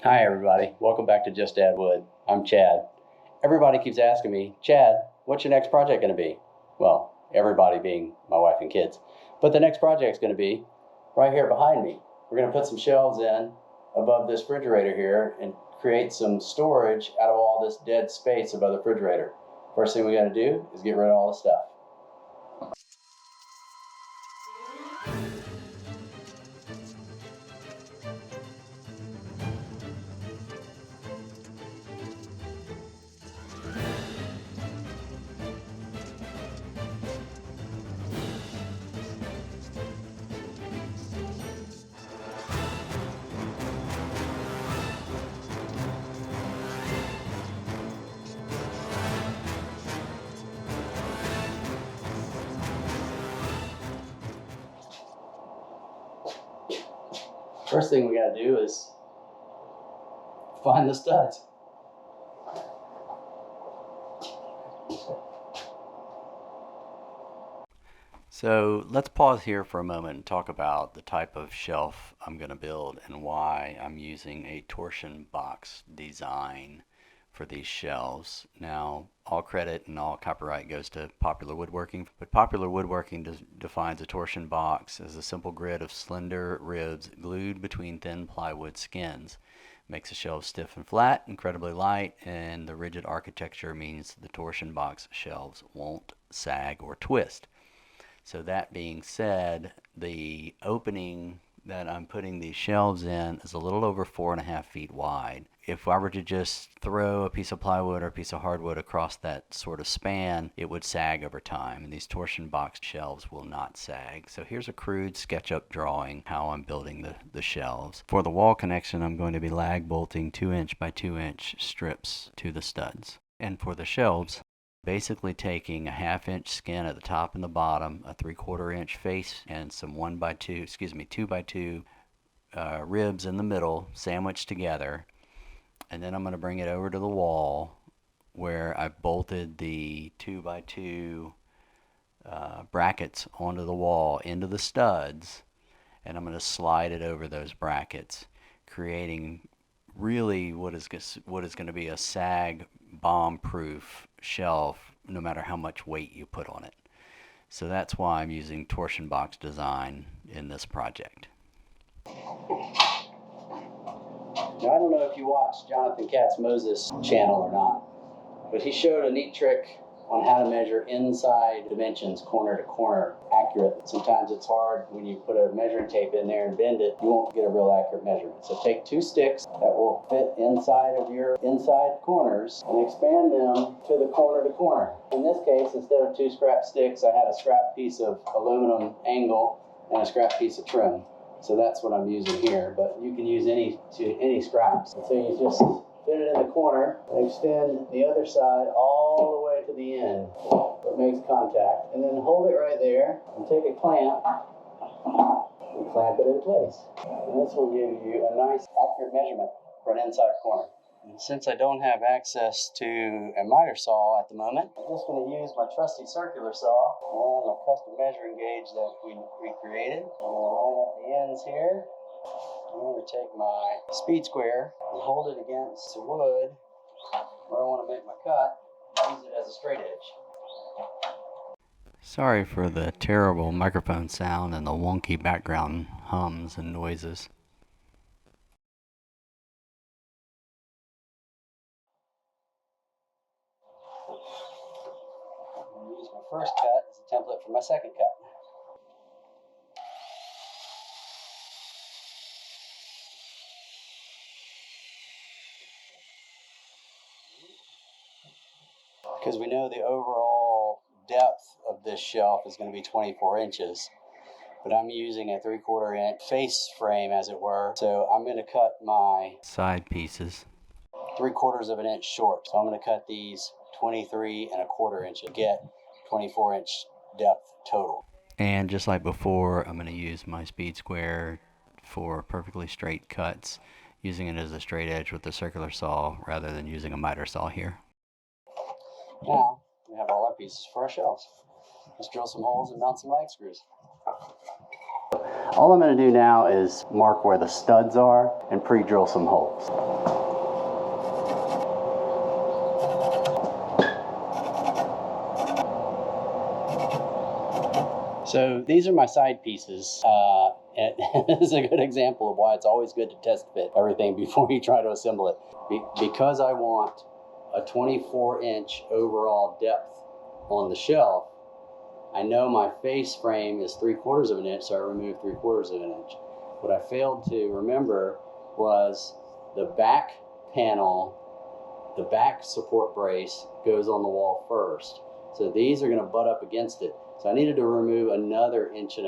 Hi everybody, welcome back to Just Add Wood. I'm Chad. Everybody keeps asking me, Chad, what's your next project going to be? Well, everybody being my wife and kids. But the next project is going to be right here behind me. We're going to put some shelves in above this refrigerator here and create some storage out of all this dead space above the refrigerator. First thing we got to do is get rid of all the stuff. First thing we got to do is find the studs. So let's pause here for a moment and talk about the type of shelf I'm going to build and why I'm using a torsion box design for these shelves. Now, all credit and all copyright goes to Popular Woodworking, but Popular Woodworking defines a torsion box as a simple grid of slender ribs glued between thin plywood skins. Makes the shelves stiff and flat, incredibly light, and the rigid architecture means the torsion box shelves won't sag or twist. So that being said, the opening that I'm putting these shelves in is a little over 4.5 feet wide. If I were to just throw a piece of plywood or a piece of hardwood across that sort of span, it would sag over time, and these torsion box shelves will not sag. So here's a crude SketchUp drawing how I'm building the shelves. For the wall connection, I'm going to be lag bolting 2-inch by 2-inch strips to the studs. And for the shelves, basically taking a 1/2-inch skin at the top and the bottom, a 3/4-inch face, and some 2x2 ribs in the middle, sandwiched together. And then I'm going to bring it over to the wall where I've bolted the 2x2 brackets onto the wall into the studs, and I'm going to slide it over those brackets, creating really what is going to be a sag bomb-proof shelf no matter how much weight you put on it. So that's why I'm using torsion box design in this project. Now, I don't know if you watched Jonathan Katz-Moses' channel or not, but he showed a neat trick on how to measure inside dimensions, corner to corner, accurate. Sometimes it's hard when you put a measuring tape in there and bend it, you won't get a real accurate measurement. So take 2 sticks that will fit inside of your inside corners and expand them to the corner to corner. In this case, instead of 2 scrap sticks, I had a scrap piece of aluminum angle and a scrap piece of trim. So that's what I'm using here, but you can use any scraps. So you just fit it in the corner and extend the other side all the way to the end so it makes contact, and then hold it right there and take a clamp and clamp it in place. And this will give you a nice accurate measurement for an inside corner. And since I don't have access to a miter saw at the moment, I'm just going to use my trusty circular saw and a custom measuring gauge that we created. I'm going to line up the ends here. I'm going to take my speed square and hold it against the wood where I want to make my cut and use it as a straight edge. Sorry for the terrible microphone sound and the wonky background hums and noises. I'm going to use my first cut as a template for my second cut. Because we know the overall depth of this shelf is going to be 24 inches. But I'm using a 3/4 inch face frame, as it were. So I'm going to cut my side pieces 3/4 of an inch short. So I'm going to cut these 23 1/4 inches to get 24 inch depth total. And just like before, I'm going to use my speed square for perfectly straight cuts, using it as a straight edge with the circular saw rather than using a miter saw here. Now we have all our pieces for our shelves. Let's drill some holes and mount some lag screws. All I'm going to do now is mark where the studs are and pre-drill some holes. So these are my side pieces. And this is a good example of why it's always good to test fit everything before you try to assemble it. Because I want a 24-inch overall depth on the shelf, I know my face frame is 3/4 of an inch, so I removed 3/4 of an inch. What I failed to remember was the back panel, the back support brace goes on the wall first. So these are going to butt up against it. So I needed to remove another 1.5 inches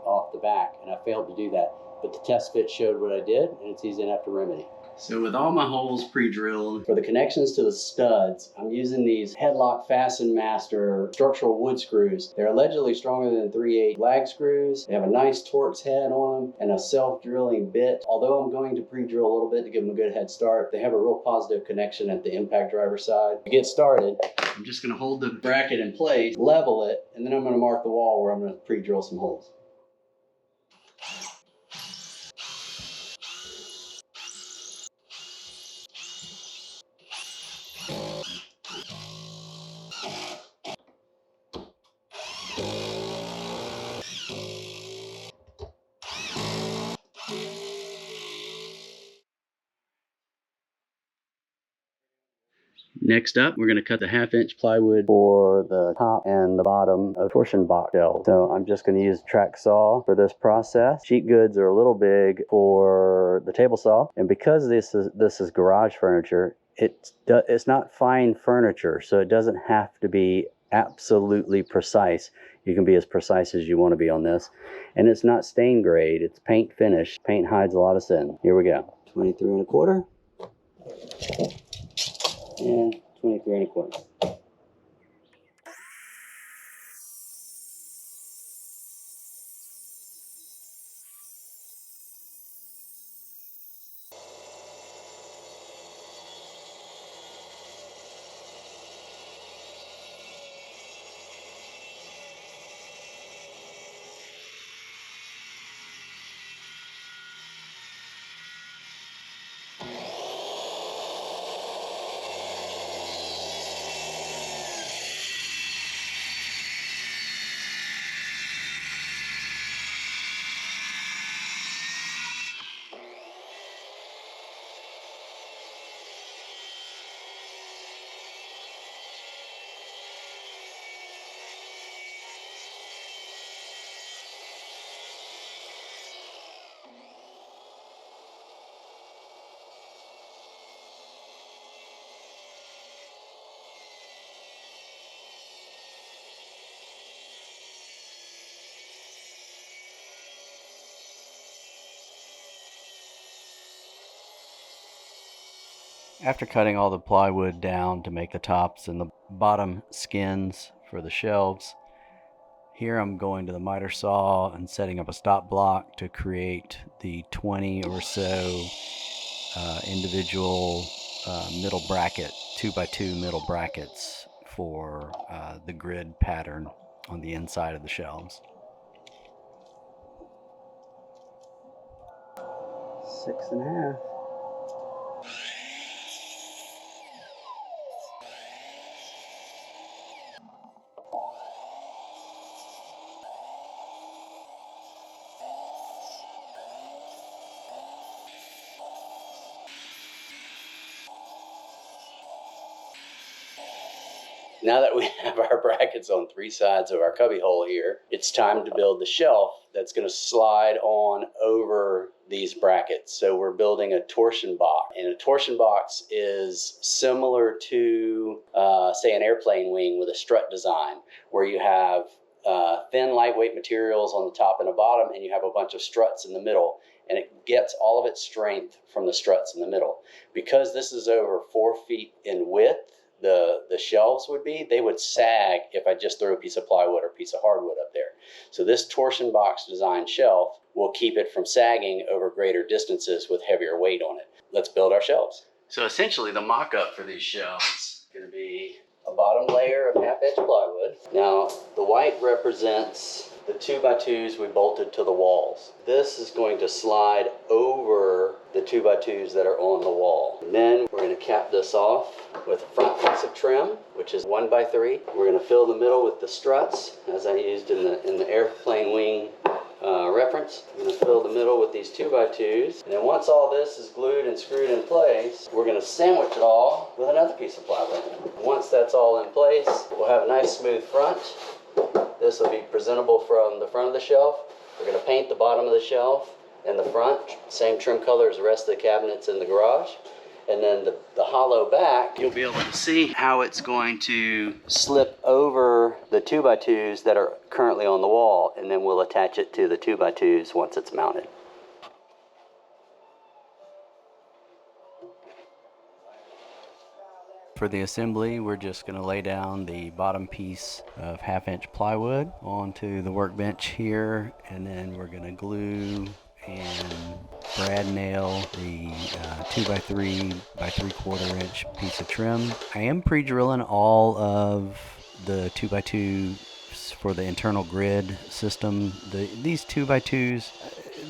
off the back, and I failed to do that. But the test fit showed what I did, and it's easy enough to remedy. So with all my holes pre-drilled, for the connections to the studs, I'm using these Headlock Fasten Master structural wood screws. They're allegedly stronger than 3/8 lag screws. They have a nice Torx head on them and a self-drilling bit. Although I'm going to pre-drill a little bit to give them a good head start, they have a real positive connection at the impact driver side. To get started, I'm just going to hold the bracket in place, level it, and then I'm going to mark the wall where I'm going to pre-drill some holes. Next up, we're going to cut the 1/2-inch plywood for the top and the bottom of torsion box shelves. So I'm just going to use a track saw for this process. Sheet goods are a little big for the table saw, and because this is garage furniture, it's not fine furniture, so it doesn't have to be absolutely precise. You can be as precise as you want to be on this, and it's not stain grade. It's paint finish. Paint hides a lot of sin. Here we go. 23 1/4. And 23 1/4. After cutting all the plywood down to make the tops and the bottom skins for the shelves, here I'm going to the miter saw and setting up a stop block to create the 20 or so individual middle bracket, 2x2 middle brackets for the grid pattern on the inside of the shelves. 6 1/2. Now that we have our brackets on 3 sides of our cubby hole here, it's time to build the shelf that's going to slide on over these brackets. So we're building a torsion box, and a torsion box is similar to, say, an airplane wing with a strut design, where you have thin, lightweight materials on the top and the bottom, and you have a bunch of struts in the middle, and it gets all of its strength from the struts in the middle. Because this is over 4 feet in width, the shelves would be, they would sag if I just threw a piece of plywood or a piece of hardwood up there. So this torsion box design shelf will keep it from sagging over greater distances with heavier weight on it. Let's build our shelves. So essentially the mock-up for these shelves is going to be a bottom layer of 1/2-inch plywood. Now the white represents the 2x2s we bolted to the walls. This is going to slide over the 2x2s that are on the wall. And then we're going to cap this off with a front piece of trim, which is 1x3. We're going to fill the middle with the struts, as I used in the airplane wing reference. I'm going to fill the middle with these 2x2s. And then once all this is glued and screwed in place, we're going to sandwich it all with another piece of plywood. Once that's all in place, we'll have a nice smooth front. This will be presentable from the front of the shelf. We're going to paint the bottom of the shelf and the front, same trim color as the rest of the cabinets in the garage. And then the hollow back, you'll be able to see how it's going to slip over the 2x2s that are currently on the wall, and then we'll attach it to the 2x2s once it's mounted. For the assembly, we're just going to lay down the bottom piece of 1/2-inch plywood onto the workbench here, and then we're going to glue and brad nail the 2x3 by 3/4 inch piece of trim. I am pre-drilling all of the 2x2 for the internal grid system. These 2x2s,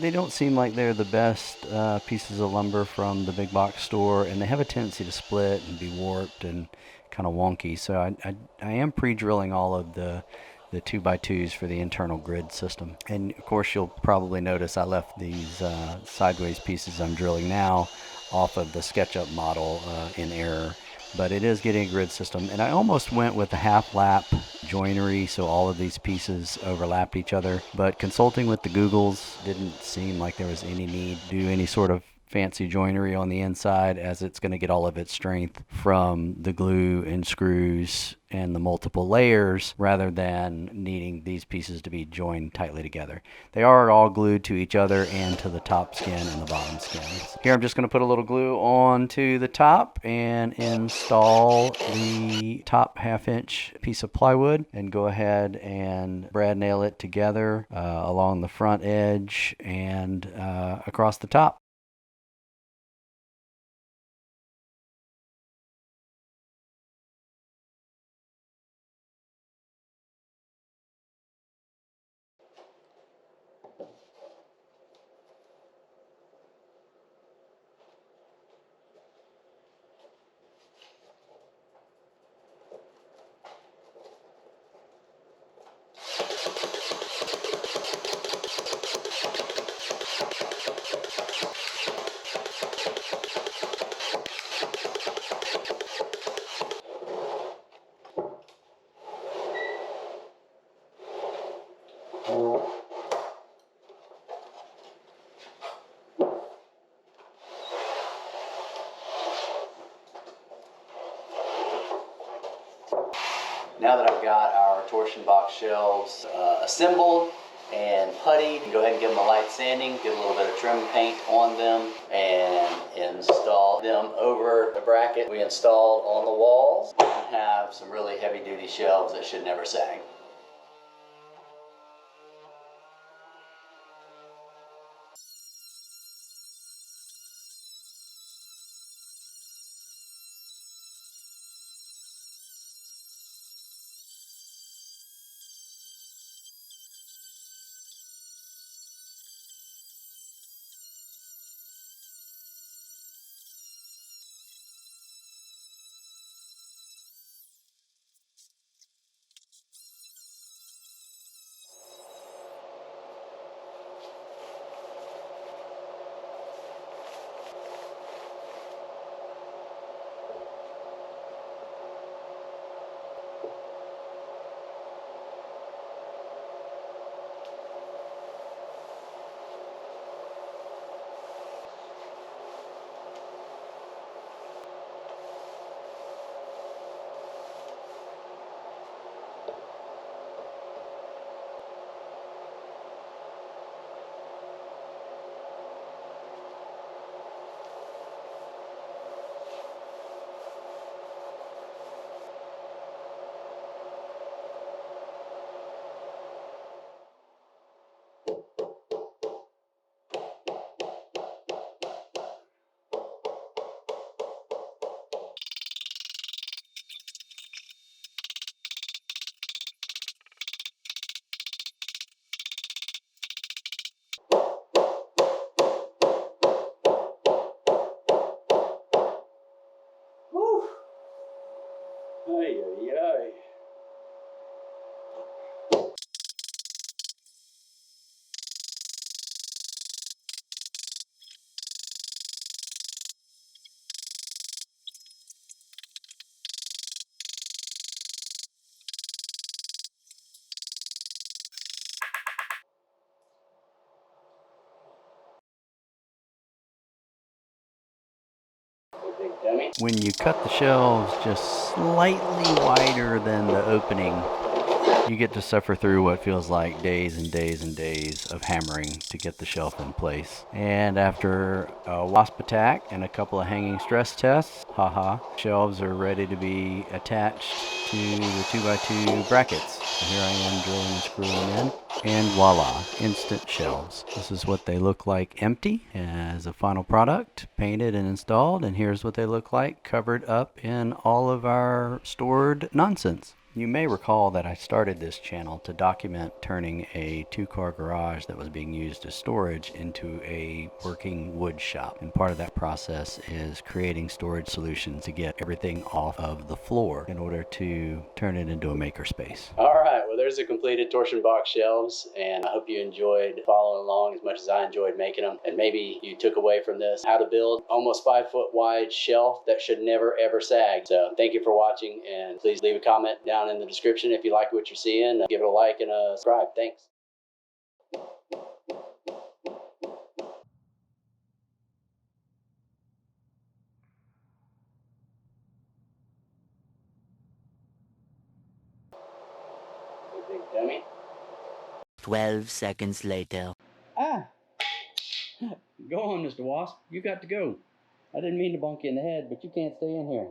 they don't seem like they're the best pieces of lumber from the big box store, and they have a tendency to split and be warped and kind of wonky. So I am pre-drilling all of the 2x2s for the internal grid system. And of course you'll probably notice I left these sideways pieces I'm drilling now off of the SketchUp model in error. But it is getting a grid system, and I almost went with a half lap joinery so all of these pieces overlapped each other, but consulting with the Googles didn't seem like there was any need to do any sort of fancy joinery on the inside, as it's going to get all of its strength from the glue and screws and the multiple layers rather than needing these pieces to be joined tightly together. They are all glued to each other and to the top skin and the bottom skin. Here I'm just going to put a little glue onto the top and install the top 1/2-inch piece of plywood, and go ahead and brad nail it together along the front edge and across the top. Now that I've got our torsion box shelves assembled and puttied, you can go ahead and give them a light sanding, get a little bit of trim paint on them, and install them over the bracket we installed on the walls, and have some really heavy duty shelves that should never sag. When you cut the shelves just slightly wider than the opening, you get to suffer through what feels like days and days and days of hammering to get the shelf in place. And after a wasp attack and a couple of hanging stress tests, haha, shelves are ready to be attached to the 2x2 brackets. So here I am drilling and screwing in, and voila, instant shelves. This is what they look like empty as a final product, painted and installed, and here's what they look like covered up in all of our stored nonsense. You may recall that I started this channel to document turning a two-car garage that was being used as storage into a working wood shop. And part of that process is creating storage solutions to get everything off of the floor in order to turn it into a makerspace. All right, well there's the completed torsion box shelves, and I hope you enjoyed following along as much as I enjoyed making them. And maybe you took away from this how to build almost 5-foot wide shelf that should never ever sag. So thank you for watching, and please leave a comment down in the description if you like what you're seeing. Give it a like and a subscribe. Thanks. Big dummy. 12 seconds later. Ah! Go on, Mr. Wasp. You got to go. I didn't mean to bonk you in the head, but you can't stay in here.